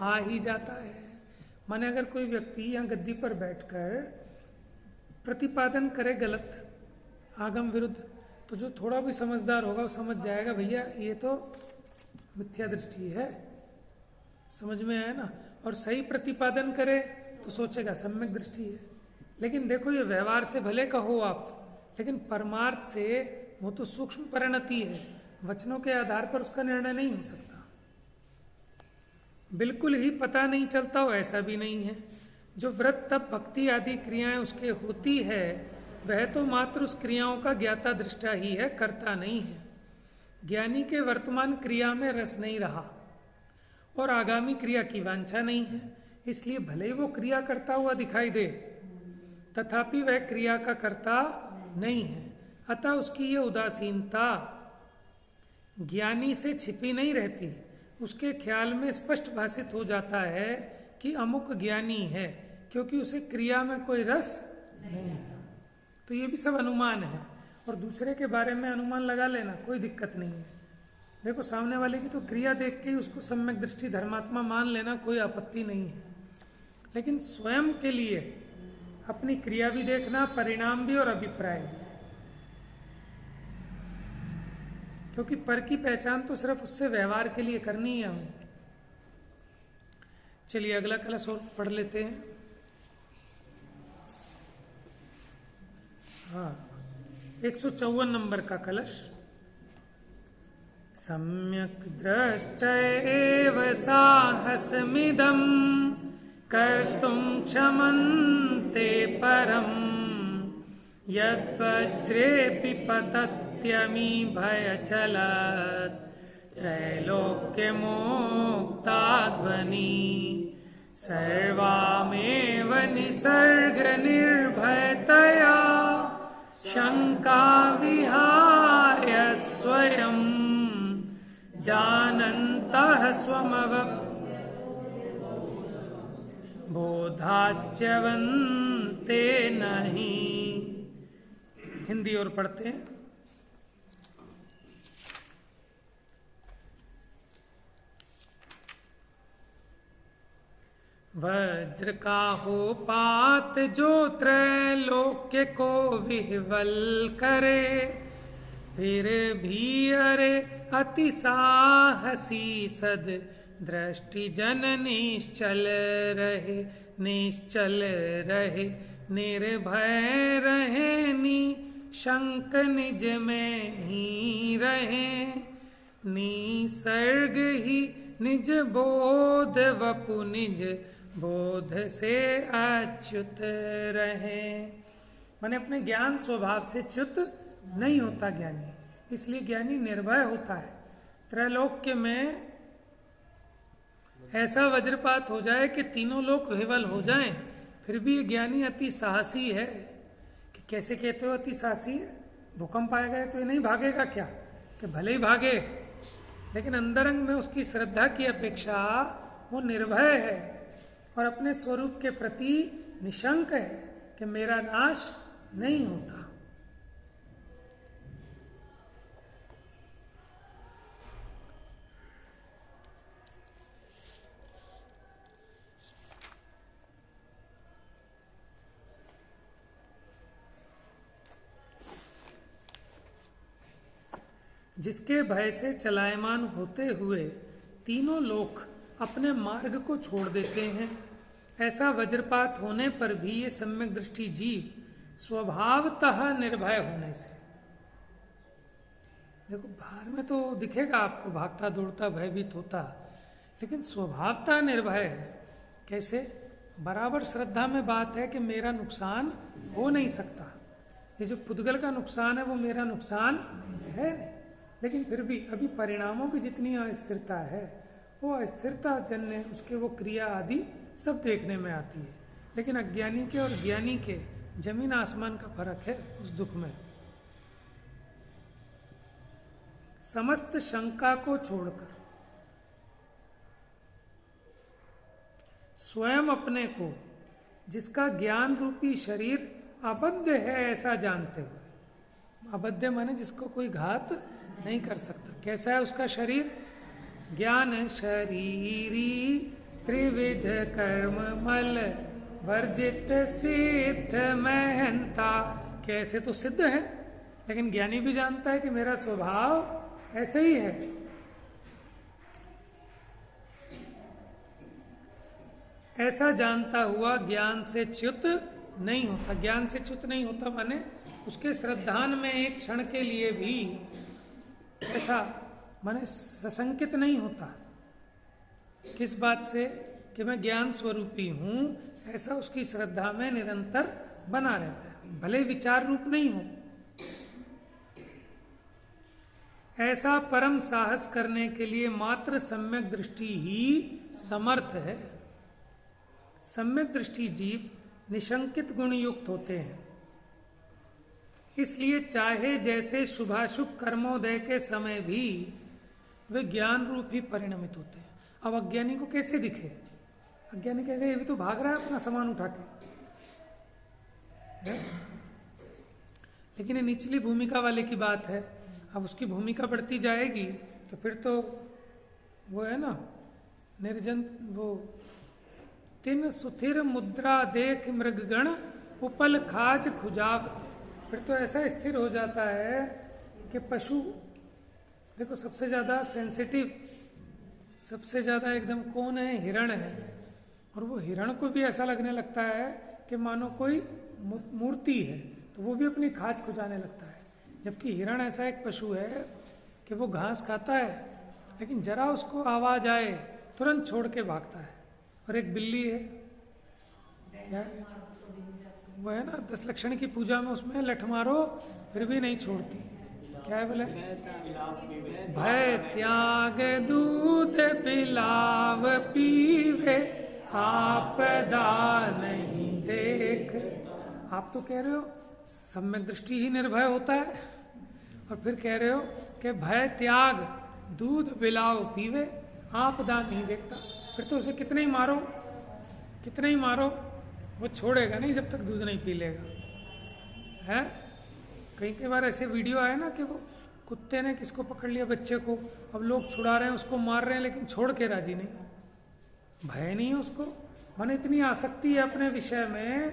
आ ही जाता है। माने अगर कोई व्यक्ति यहाँ गद्दी पर बैठकर प्रतिपादन करे गलत, आगम विरुद्ध, तो जो थोड़ा भी समझदार होगा वो समझ जाएगा भैया ये तो मिथ्या दृष्टि है, समझ में आया ना? और सही प्रतिपादन करे तो सोचेगा सम्यक दृष्टि है। लेकिन देखो ये व्यवहार से भले कहो आप, लेकिन परमार्थ से वो तो सूक्ष्म परिणति है, वचनों के आधार पर उसका निर्णय नहीं हो सकता। बिल्कुल ही पता नहीं चलता हो ऐसा भी नहीं है। जो व्रत तप भक्ति आदि क्रियाएं उसके होती है वह तो मात्र उस क्रियाओं का ज्ञाता दृष्टा ही है, करता नहीं है। ज्ञानी के वर्तमान क्रिया में रस नहीं रहा और आगामी क्रिया की वांछा नहीं है, इसलिए भले ही वो क्रिया करता हुआ दिखाई दे तथापि वह क्रिया का कर्ता नहीं है। अतः उसकी ये उदासीनता ज्ञानी से छिपी नहीं रहती, उसके ख्याल में स्पष्ट भाषित हो जाता है कि अमुक ज्ञानी है, क्योंकि उसे क्रिया में कोई रस नहीं है। तो ये भी सब अनुमान है, और दूसरे के बारे में अनुमान लगा लेना कोई दिक्कत नहीं है। देखो सामने वाले की तो क्रिया देख के ही उसको सम्यक दृष्टि धर्मात्मा मान लेना कोई आपत्ति नहीं है, लेकिन स्वयं के लिए अपनी क्रिया भी देखना, परिणाम भी और अभिप्राय भी, क्योंकि पर की पहचान तो सिर्फ उससे व्यवहार के लिए करनी है हमें। चलिए अगला कलश और पढ़ लेते हैं। हाँ, 154 नंबर का कलश। सम्यक दृष्ट एव साहसमिदं कर्तुं क्षमन्ते परम् यद्वज्रेऽपि पतत्यमी भयचलत् त्रैलोक्यमोक्ता ध्वनि सर्वामेव निसर्गनिर्भयतया शंका विहाय स्वयं जानन्तः स्वमव बोधाच्यवन्ते नहीं। हिंदी और पढ़ते हैं। वज्र का हो पात जो त्रैलोक्य को विह्वल करे, फिर भी अरे अति साहसी सद दृष्टि जन निश्चल रहे, निश्चल रहे निर्भय रहे निशंक निज में ही रहे, निसर्ग ही निज बोध वपु निज बोध से अच्युत रहे। माने अपने ज्ञान स्वभाव से च्युत नहीं होता ज्ञानी, इसलिए ज्ञानी निर्भय होता है। त्रैलोक्य में ऐसा वज्रपात हो जाए कि तीनों लोक विह्वल हो जाएं, फिर भी ज्ञानी अति साहसी है। कि कैसे कहते हो अति साहसी है? भूकंप आएगा तो ये नहीं भागेगा क्या? कि भले ही भागे, लेकिन अंदरंग में उसकी श्रद्धा की अपेक्षा वो निर्भय है और अपने स्वरूप के प्रति निशंक है कि मेरा नाश नहीं होता। जिसके भय से चलायमान होते हुए तीनों लोक अपने मार्ग को छोड़ देते हैं, ऐसा वज्रपात होने पर भी ये सम्यक दृष्टि जीव स्वभावतः निर्भय होने से, देखो बाहर में तो दिखेगा आपको भागता दौड़ता भयभीत होता, लेकिन स्वभावतः निर्भय है। कैसे? बराबर श्रद्धा में बात है कि मेरा नुकसान हो नहीं सकता। ये जो पुद्गल का नुकसान है वो मेरा नुकसान है, लेकिन फिर भी अभी परिणामों की जितनी अस्थिरता है वो अस्थिरता जन्य उसके वो क्रिया आदि सब देखने में आती है। लेकिन अज्ञानी के और ज्ञानी के जमीन आसमान का फर्क है उस दुख में। समस्त शंका को छोड़कर स्वयं अपने को जिसका ज्ञान रूपी शरीर अबद्ध है ऐसा जानते हुए, अबद्ध माने जिसको कोई घात नहीं कर सकता। कैसा है उसका शरीर? ज्ञान शरीरी त्रिविध कर्म मल वर्जित सिद्ध महंता। कैसे तो सिद्ध है, लेकिन ज्ञानी भी जानता है कि मेरा स्वभाव ऐसे ही है। ऐसा जानता हुआ ज्ञान से च्युत नहीं होता। ज्ञान से च्युत नहीं होता माने उसके श्रद्धान में एक क्षण के लिए भी ऐसा माने सशंकित नहीं होता। किस बात से? कि मैं ज्ञान स्वरूपी हूं, ऐसा उसकी श्रद्धा में निरंतर बना रहता है, भले विचार रूप नहीं हो। ऐसा परम साहस करने के लिए मात्र सम्यक दृष्टि ही समर्थ है। सम्यक दृष्टि जीव निशंकित गुण युक्त होते हैं, इसलिए चाहे जैसे शुभाशुभ कर्मोदय के समय भी वे ज्ञान रूप ही परिणमित होते हैं। अब अज्ञानी को कैसे दिखे? अज्ञानी कहेगा ये भी तो भाग रहा है अपना सामान उठा के, लेकिन ये निचली भूमिका वाले की बात है। अब उसकी भूमिका बढ़ती जाएगी तो फिर तो वो है ना निर्जन, वो तिन सुथिर मुद्रा देख मृगगण उपल खाज खुजावते। फिर तो ऐसा स्थिर हो जाता है कि पशु, देखो सबसे ज्यादा सेंसिटिव, सबसे ज्यादा एकदम कौन है? हिरण है। और वो हिरण को भी ऐसा लगने लगता है कि मानो कोई मूर्ति है, तो वो भी अपनी खाज खुजाने लगता है। जबकि हिरण ऐसा एक पशु है कि वो घास खाता है, लेकिन जरा उसको आवाज आए तुरंत छोड़ के भागता है। और एक बिल्ली है, क्या है? वो है ना 10 लक्षण की पूजा में, उसमें लठ मारो फिर भी नहीं छोड़ती। क्या है बोले? भय त्याग दूध पिलाव पीवे आपदा नहीं देख। आप तो कह रहे हो सम्यक दृष्टि ही निर्भय होता है, और फिर कह रहे हो कि भय त्याग दूध पिलाव पीवे आपदा नहीं देखता। फिर तो उसे कितने ही मारो वो छोड़ेगा नहीं जब तक दूध नहीं पी लेगा। है कई बार ऐसे वीडियो आए ना कि वो कुत्ते ने किसको पकड़ लिया, बच्चे को, अब लोग छुड़ा रहे हैं, उसको मार रहे हैं, लेकिन छोड़ के राजी नहीं, भय नहीं है उसको। माने इतनी आसक्ति है अपने विषय में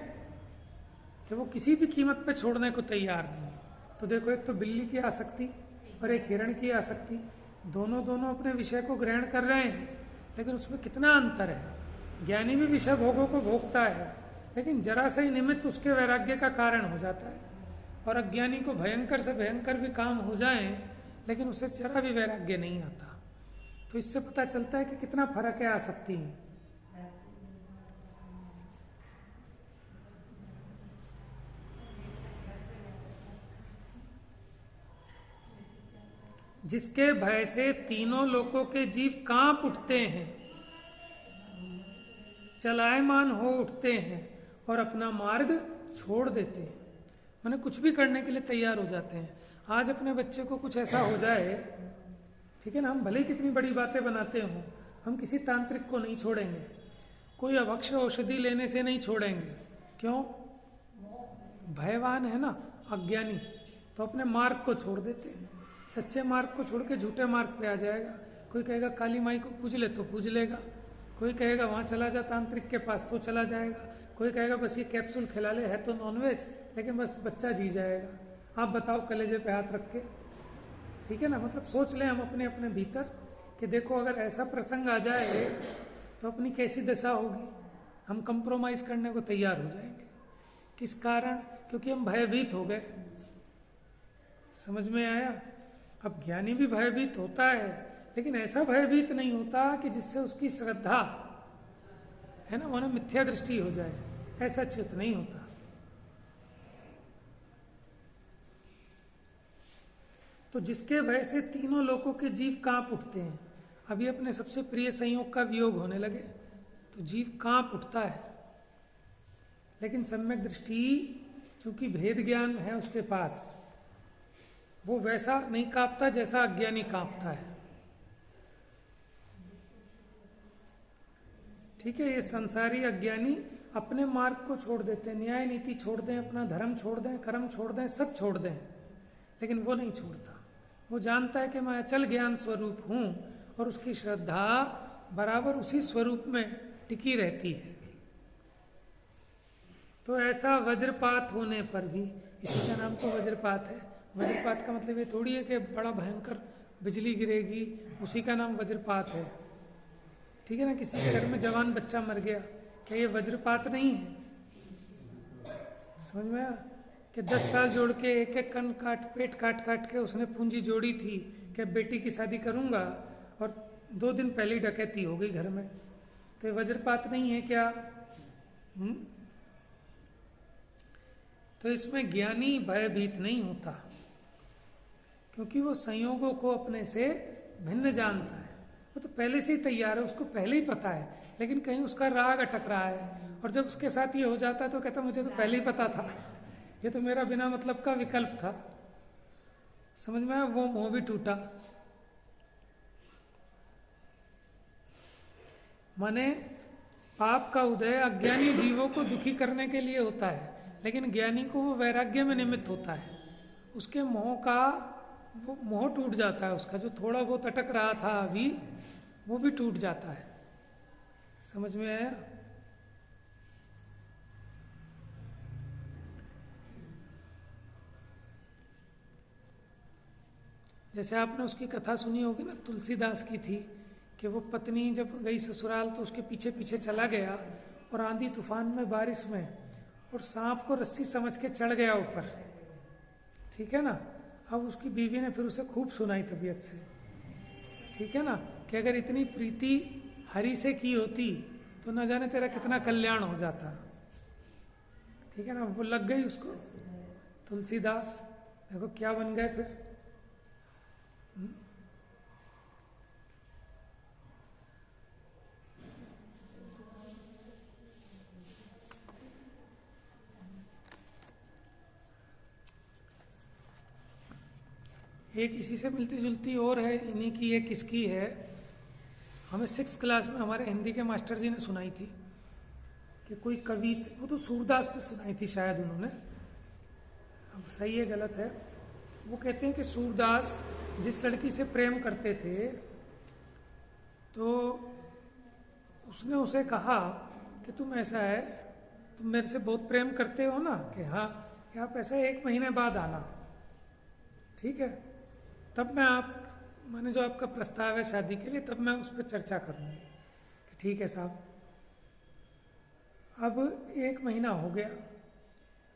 कि वो किसी भी कीमत पे छोड़ने को तैयार नहीं। तो देखो, एक तो बिल्ली की आसक्ति और एक हिरण की आसक्ति, दोनों अपने विषय को ग्रहण कर रहे हैं, लेकिन उसमें कितना अंतर है। ज्ञानी भी विषय भोगों को भोगता है, लेकिन जरा सा ही निमित्त उसके वैराग्य का कारण हो जाता है। और अज्ञानी को भयंकर से भयंकर भी काम हो जाए, लेकिन उसे जरा भी वैराग्य नहीं आता। तो इससे पता चलता है कि कितना फर्क है आसक्ति में। जिसके भय से तीनों लोकों के जीव कांप उठते हैं, चलायमान हो उठते हैं और अपना मार्ग छोड़ देते हैं, माने कुछ भी करने के लिए तैयार हो जाते हैं। आज अपने बच्चे को कुछ ऐसा हो जाए, ठीक है ना, हम भले ही कितनी बड़ी बातें बनाते हों, हम किसी तांत्रिक को नहीं छोड़ेंगे, कोई अभक्ष औषधि लेने से नहीं छोड़ेंगे। क्यों? भयवान है ना अज्ञानी, तो अपने मार्ग को छोड़ देते हैं। सच्चे मार्ग को छोड़ के झूठे मार्ग पे आ जाएगा। कोई कहेगा काली माई को पूज ले तो पूज लेगा, कोई कहेगा वहां चला जा तांत्रिक के पास तो चला जाएगा, कोई कहेगा बस ये कैप्सूल खिला ले, है तो नॉनवेज लेकिन बस बच्चा जी जाएगा। आप बताओ कलेजे पे हाथ रख के, ठीक है ना। मतलब सोच लें हम अपने अपने भीतर कि देखो अगर ऐसा प्रसंग आ जाए तो अपनी कैसी दशा होगी। हम कंप्रोमाइज करने को तैयार हो जाएंगे। किस कारण? क्योंकि हम भयभीत हो गए। समझ में आया? अब ज्ञानी भी भयभीत होता है, लेकिन ऐसा भयभीत नहीं होता कि जिससे उसकी श्रद्धा है ना मानो मिथ्या दृष्टि हो जाए, ऐसा चित नहीं होता। तो जिसके भय से तीनों लोकों के जीव कांप उठते हैं। अभी अपने सबसे प्रिय संयोग का वियोग होने लगे तो जीव कांप उठता है, लेकिन सम्यक दृष्टि चूंकि भेद ज्ञान है उसके पास, वो वैसा नहीं कांपता जैसा अज्ञानी कांपता है। ठीक है, ये संसारी अज्ञानी अपने मार्ग को छोड़ देते हैं, न्याय नीति छोड़ दें, अपना धर्म छोड़ दें, कर्म छोड़ दें, सब छोड़ दें, लेकिन वो नहीं छोड़ता। वो जानता है कि मैं अचल ज्ञान स्वरूप हूं और उसकी श्रद्धा बराबर उसी स्वरूप में टिकी रहती है। तो ऐसा वज्रपात होने पर भी, इसी का नाम तो वज्रपात है। वज्रपात का मतलब ये थोड़ी है कि बड़ा भयंकर बिजली गिरेगी, उसी का नाम वज्रपात है। ठीक है ना, किसी के घर में जवान बच्चा मर गया, क्या ये वज्रपात नहीं है? समझ में आया कि 10 साल जोड़ के एक एक कन काट पेट काट काट के उसने पूंजी जोड़ी थी कि बेटी की शादी करूंगा, और 2 दिन पहले ही डकैती हो गई घर में। तो ये वज्रपात नहीं है क्या? तो इसमें ज्ञानी भयभीत नहीं होता, क्योंकि वो संयोगों को अपने से भिन्न जानता है। वो तो पहले से ही तैयार है, उसको पहले ही पता है, लेकिन कहीं उसका राग अटक रहा है, और जब उसके साथ ये हो जाता है तो कहता मुझे तो पहले ही पता था, ये तो मेरा बिना मतलब का विकल्प था। समझ में आया? वो मोह भी टूटा। माने पाप का उदय अज्ञानी जीवों को दुखी करने के लिए होता है, लेकिन ज्ञानी को वो वैराग्य में निमित्त होता है। उसके मोह का वो मोह टूट जाता है, उसका जो थोड़ा बहुत अटक रहा था अभी, वो भी टूट जाता है। समझ में आया? जैसे आपने उसकी कथा सुनी होगी ना, तुलसीदास की थी, कि वो पत्नी जब गई ससुराल तो उसके पीछे पीछे चला गया, और आंधी तूफान में बारिश में, और सांप को रस्सी समझ के चढ़ गया ऊपर। ठीक है ना? अब उसकी बीवी ने फिर उसे खूब सुनाई तबीयत से, ठीक है ना, कि अगर इतनी प्रीति हरि से की होती तो न जाने तेरा कितना कल्याण हो जाता। ठीक है ना? वो लग गई उसको। तुलसीदास देखो क्या बन गए फिर। एक इसी से मिलती जुलती और है, इन्हीं की है, किसकी है, हमें 6th क्लास में हमारे हिंदी के मास्टर जी ने सुनाई थी कि कोई कवि, वो तो सूरदास ने सुनाई थी शायद उन्होंने, अब सही है गलत है। वो कहते हैं कि सूरदास जिस लड़की से प्रेम करते थे तो उसने उसे कहा कि तुम ऐसा है, तुम मेरे से बहुत प्रेम करते हो ना, कि हाँ, कि आप ऐसा 1 महीने बाद आना, ठीक है, तब मैं मैंने जो आपका प्रस्ताव है शादी के लिए, तब मैं उस पर चर्चा करूँगी। कि ठीक है साहब। अब 1 महीना हो गया,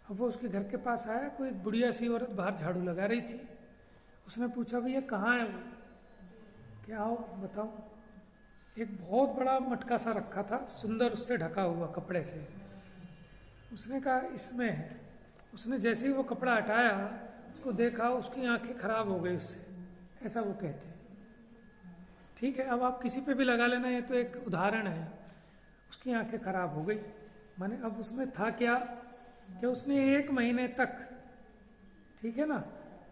अब वो उसके घर के पास आया, कोई बुढ़िया सी औरत बाहर झाड़ू लगा रही थी। उसने पूछा भैया कहाँ है वो? क्या आओ बताओ। एक बहुत बड़ा मटका सा रखा था, सुंदर, उससे ढका हुआ कपड़े से। उसने कहा इसमें है। उसने जैसे ही वो कपड़ा हटाया, उसको देखा, उसकी आंखें खराब हो गई उससे, ऐसा वो कहते हैं। ठीक है, अब आप किसी पे भी लगा लेना, ये तो एक उदाहरण है। उसकी आंखें खराब हो गई, माने अब उसमें था क्या कि उसने 1 महीने तक, ठीक है ना,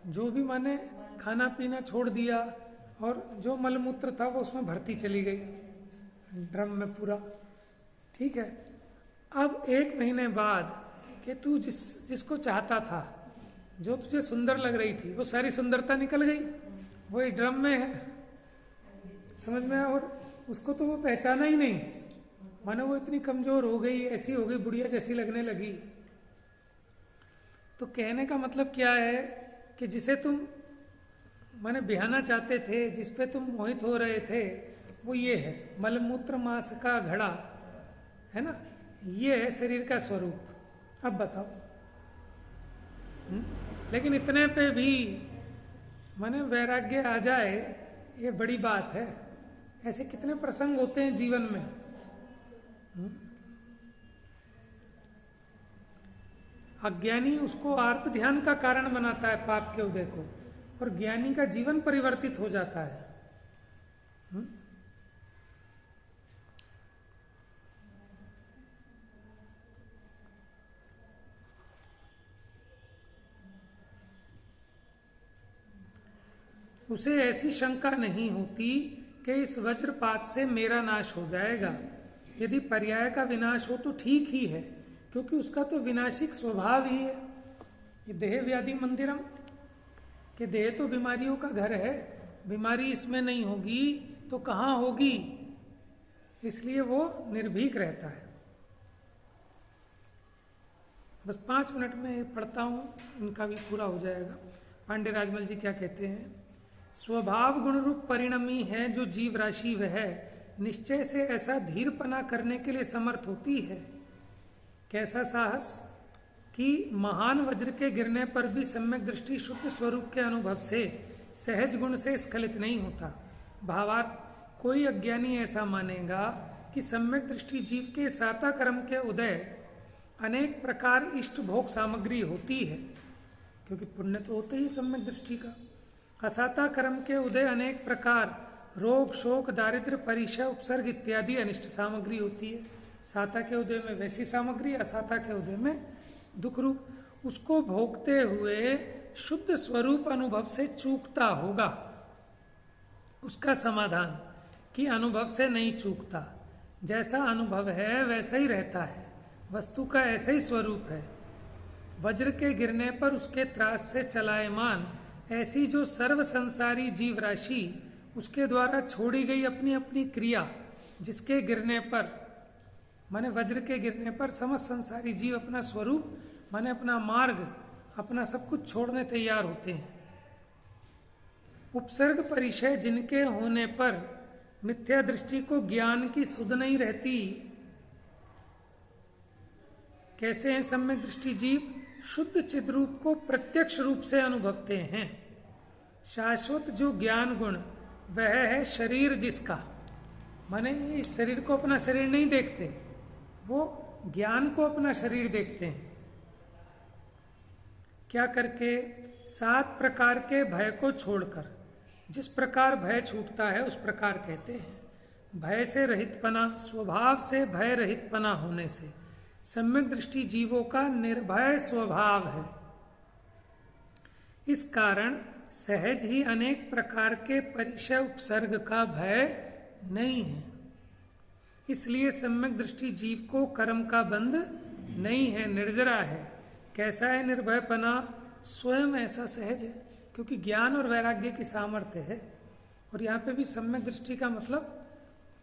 जो भी माने खाना पीना छोड़ दिया, और जो मलमूत्र था वो उसमें भरती चली गई ड्रम में पूरा। ठीक है, अब 1 महीने बाद कि तू जिसको चाहता था, जो तुझे सुंदर लग रही थी, वो सारी सुंदरता निकल गई, वो इस ड्रम में है। समझ में? और उसको तो वो पहचाना ही नहीं, मानो वो इतनी कमजोर हो गई, ऐसी हो गई, बुढ़िया जैसी लगने लगी। तो कहने का मतलब क्या है कि जिसे तुम माने बिहाना चाहते थे, जिस पे तुम मोहित हो रहे थे, वो ये है, मलमूत्र मांस का घड़ा, है ना, ये है शरीर का स्वरूप। अब बताओ। लेकिन इतने पे भी माने वैराग्य आ जाए, ये बड़ी बात है। ऐसे कितने प्रसंग होते हैं जीवन में। अज्ञानी उसको आर्त ध्यान का कारण बनाता है पाप के उदय को, और ज्ञानी का जीवन परिवर्तित हो जाता है। उसे ऐसी शंका नहीं होती कि इस वज्रपात से मेरा नाश हो जाएगा। यदि पर्याय का विनाश हो तो ठीक ही है, क्योंकि उसका तो विनाशिक स्वभाव ही है। ये देह व्याधि मंदिरम, कि देह तो बीमारियों का घर है, बीमारी इसमें नहीं होगी तो कहाँ होगी, इसलिए वो निर्भीक रहता है। बस 5 मिनट में पढ़ता हूँ, इनका भी पूरा हो जाएगा। पांडे राजमल जी क्या कहते हैं? स्वभाव गुण रूप परिणमी है जो जीव राशि वह, निश्चय से ऐसा धीरपना करने के लिए समर्थ होती है। कैसा साहस कि महान वज्र के गिरने पर भी सम्यक दृष्टि शुद्ध स्वरूप के अनुभव से सहज गुण से स्खलित नहीं होता। भावार्थ, कोई अज्ञानी ऐसा मानेगा कि सम्यक दृष्टि जीव के साता कर्म के उदय अनेक प्रकार इष्ट भोग सामग्री होती है, क्योंकि पुण्य तो होता ही सम्यक दृष्टि का। असाता कर्म के उदय अनेक प्रकार रोग, शोक, दारिद्र्य, परिचय, उपसर्ग इत्यादि अनिष्ट सामग्री होती है। साता के उदय में वैसी सामग्री, असाता के उदय में दुख रूप। उसको भोगते हुए शुद्ध स्वरूप अनुभव से चूकता होगा। उसका समाधान कि अनुभव से नहीं चूकता, जैसा अनुभव है वैसा ही रहता है, वस्तु का ऐसा ही स्वरूप है। वज्र के गिरने पर उसके त्रास से चलायमान ऐसी जो सर्व संसारी जीव राशि उसके द्वारा छोड़ी गई अपनी अपनी क्रिया, जिसके गिरने पर माने वज्र के गिरने पर समस्त संसारी जीव अपना स्वरूप माने अपना मार्ग, अपना सब कुछ छोड़ने तैयार होते हैं। उपसर्ग परिचय जिनके होने पर मिथ्या दृष्टि को ज्ञान की सुध नहीं रहती। कैसे हैं सम्यक दृष्टि जीव? शुद्ध चिद्रूप को प्रत्यक्ष रूप से अनुभवते हैं। शाश्वत जो ज्ञान गुण वह है शरीर जिसका, माने इस शरीर को अपना शरीर नहीं देखते, वो ज्ञान को अपना शरीर देखते हैं। क्या करके? 7 प्रकार के भय को छोड़कर। जिस प्रकार भय छूटता है उस प्रकार कहते हैं। भय से रहितपना, स्वभाव से भय रहितपना होने से सम्यक दृष्टि जीवों का निर्भय स्वभाव है। इस कारण सहज ही अनेक प्रकार के परिचय उपसर्ग का भय नहीं है। इसलिए सम्यक दृष्टि जीव को कर्म का बंध नहीं है, निर्जरा है। कैसा है निर्भयपना? स्वयं ऐसा सहज है, क्योंकि ज्ञान और वैराग्य की सामर्थ्य है। और यहाँ पे भी सम्यक दृष्टि का मतलब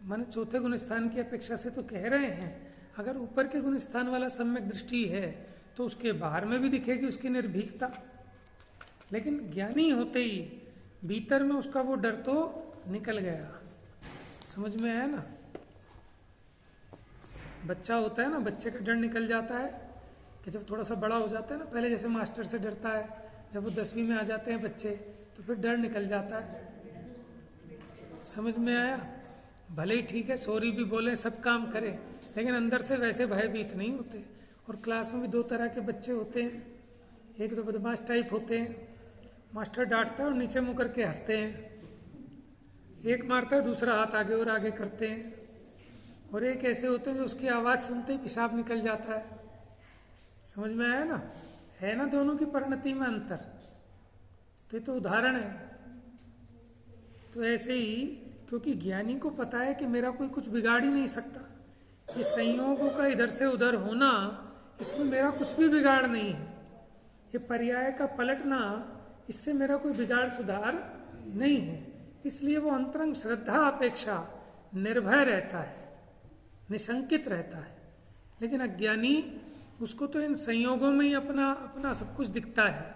माने चौथे गुण स्थान की अपेक्षा से तो कह रहे हैं। अगर ऊपर के गुण स्थान वाला सम्यक दृष्टि है तो उसके बाहर में भी दिखेगी उसकी निर्भीकता, लेकिन ज्ञानी होते ही भीतर में उसका वो डर तो निकल गया। समझ में आया ना? बच्चा होता है ना, बच्चे का डर निकल जाता है कि जब थोड़ा सा बड़ा हो जाता है ना, पहले जैसे मास्टर से डरता है, जब वो 10वीं में आ जाते हैं बच्चे तो फिर डर निकल जाता है। समझ में आया? भले ही ठीक है सॉरी भी बोले, सब काम करें, लेकिन अंदर से वैसे भयभीत नहीं होते। और क्लास में भी 2 तरह के बच्चे होते हैं। एक तो बदमाश टाइप होते हैं, मास्टर डांटता है और नीचे मुंह करके हंसते हैं। एक मारता है, दूसरा हाथ आगे और आगे करते हैं। और एक ऐसे होते हैं जो उसकी आवाज़ सुनते ही पेशाब निकल जाता है। समझ में आया ना? है ना दोनों की परिणति में अंतर? तो ये तो उदाहरण है। तो ऐसे ही क्योंकि ज्ञानी को पता है कि मेरा कोई कुछ बिगाड़ ही नहीं सकता, ये संयोगों का इधर से उधर होना, इसमें मेरा कुछ भी बिगाड़ नहीं है, ये पर्याय का पलटना, इससे मेरा कोई बिगाड़ सुधार नहीं है। इसलिए वो अंतरंग श्रद्धा अपेक्षा निर्भय रहता है, निशंकित रहता है। लेकिन अज्ञानी, उसको तो इन संयोगों में ही अपना सब कुछ दिखता है।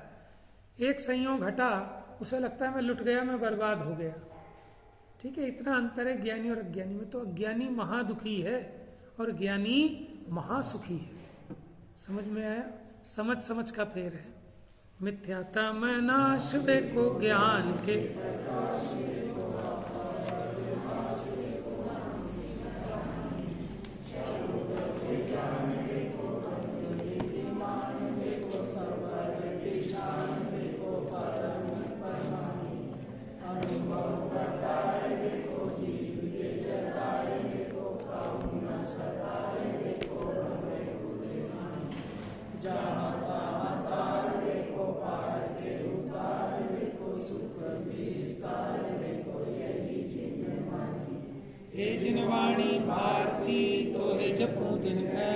एक संयोग हटा, उसे लगता है मैं लुट गया, मैं बर्बाद हो गया। ठीक है, इतना अंतर है ज्ञानी और अज्ञानी में। तो अज्ञानी महादुखी है और ज्ञानी महासुखी है। समझ में आया? समझ का फेर है। मिथ्यातम नाश वे को ज्ञान के, हे जिनवाणी भारती तो हे जपू दिन है।